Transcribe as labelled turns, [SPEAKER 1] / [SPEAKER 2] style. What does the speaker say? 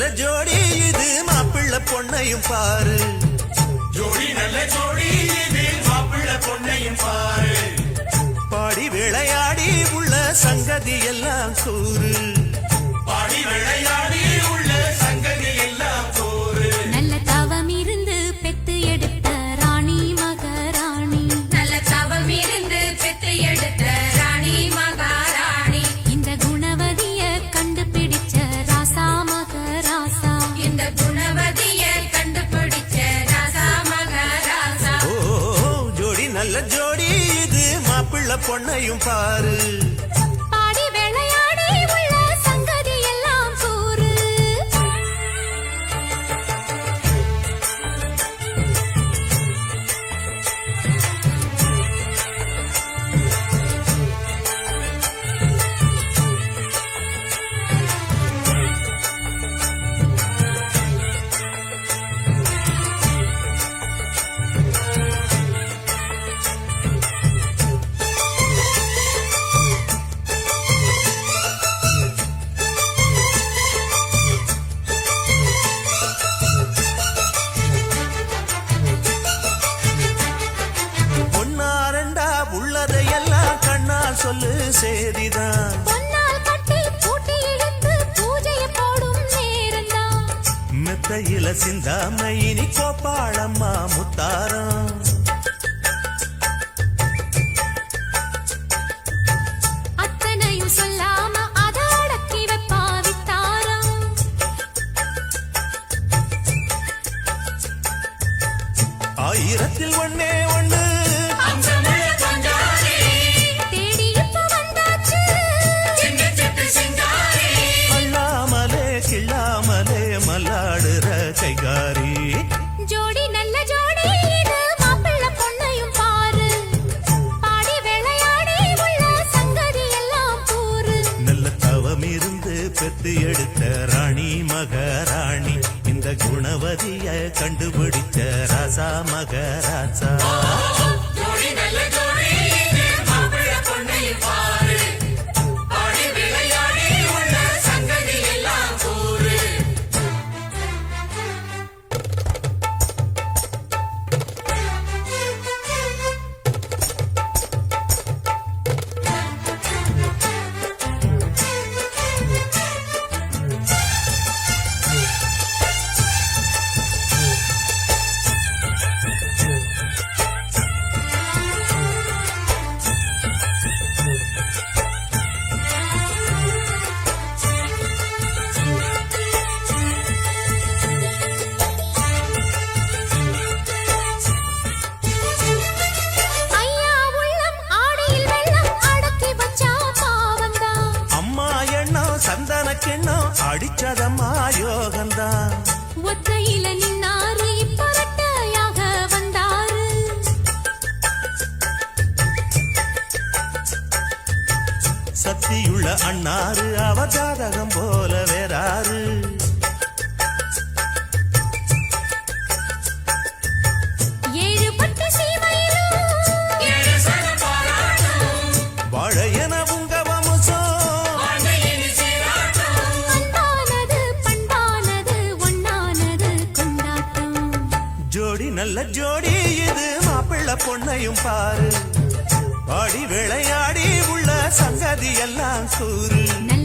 [SPEAKER 1] நல்ல ஜோடி இது மாப்பிள்ளை பொண்ணையும் பாரு.
[SPEAKER 2] ஜோடி நல்ல ஜோடி இது மாப்பிள்ளை பொண்ணையும் பாரு.
[SPEAKER 1] பாடி விளையாடி உள்ள சங்கதி எல்லாம் கூறு.
[SPEAKER 2] பாடி விளையாடி உள்ள சங்கதி எல்லாம் கூறு.
[SPEAKER 3] நல்ல தவம் இருந்து பெத்து எடுத்த ராணி மகாராணி.
[SPEAKER 4] நல்ல தவம் இருந்து பெத்து எடுத்த ராணி மகாராணி.
[SPEAKER 3] இந்த குணவதிய கண்டுபிடிச்ச ராசா மகராசா.
[SPEAKER 4] இந்த குணவதிய கண்டுபிடிச்ச ராசா மகாராசா.
[SPEAKER 1] ஓ ஜோடி நல்ல ஜோடி இது மாப்பிள்ளை பொண்ணையும் பாரு.
[SPEAKER 3] பாடி விளையாடி உள்ள சங்கதி எல்லாம் கூறு.
[SPEAKER 1] பொன்னாரண்டா உள்ளதையெல்லாம் கண்ணால் சொல்லு சேதிதான்.
[SPEAKER 3] பொன்னால் கட்டி பூட்டி இழுத்து பூஜையை போடும் நேரம்தான்.
[SPEAKER 1] மெத்தையில சிந்தாம இனி கோப்பாளம்மா முத்தாரம்.
[SPEAKER 3] அத்தனையும் சொல்லாம அத அடக்கி வைப்பா வித்தாரம்.
[SPEAKER 1] ஆயிரத்தில் ஒண்ணே ஒண்ணு
[SPEAKER 2] அம்சமுள்ள பஞ்சாரி.
[SPEAKER 3] தேடி இப்ப வந்தாச்சு.
[SPEAKER 2] சின்ன சிட்டு சிங்காரி.
[SPEAKER 1] அள்ளாமலே கிள்ளாமலே மல்லாடுற கைகாரி.
[SPEAKER 3] ஜோடி நல்ல ஜோடி இது மாப்பிள்ளை பொண்ணையும் பாரு. பாடி விளையாடி உள்ள சங்கதி எல்லாம் கூறு.
[SPEAKER 1] நல்ல தவம் இருந்து பெத்து எடுத்த ராணி மகாராணி. இந்த குணவதிய கண்டுபிடிச்ச ராசா மகராசா.
[SPEAKER 2] ஜோடி நல்ல ஜோடி இது மாப்பிள்ளை பொண்ணையும் பாரு. பாடி விளையாடி உள்ள சங்கதி எல்லாம் கூறு.
[SPEAKER 3] ஐயா உள்ளம் ஆடியில் வெள்ளம் அடக்கி வச்சா பாவம்தான்.
[SPEAKER 1] அம்மா எண்ணம் சந்தன கிண்ணம் அடிச்சதம்மா யோகந்தான்.
[SPEAKER 3] ஒத்தையில நின்னாரு இப்ப ரெட்டையாக வந்தாரு.
[SPEAKER 1] சக்தியுள்ள அண்ணாரு அவ ஜாதகம் போல வேறாரு.
[SPEAKER 3] ஏழு பட்டு சீமையிலும்
[SPEAKER 2] ஏழு சனம் பாராட்டும்.
[SPEAKER 1] வாழையன உங்க வம்சம்.
[SPEAKER 2] வாழ்க்கையின் சீராட்டும்.
[SPEAKER 3] அன்பானது பண்பானது ஒண்ணானது கொண்டாட்டம்.
[SPEAKER 1] ஜோடி நல்ல ஜோடி இது மாப்பிள்ளை பொண்ணையும் பாரு. பாடி விளையாடி உள்ள சங்கதி எல்லாம் கூறு.
[SPEAKER 3] நல்ல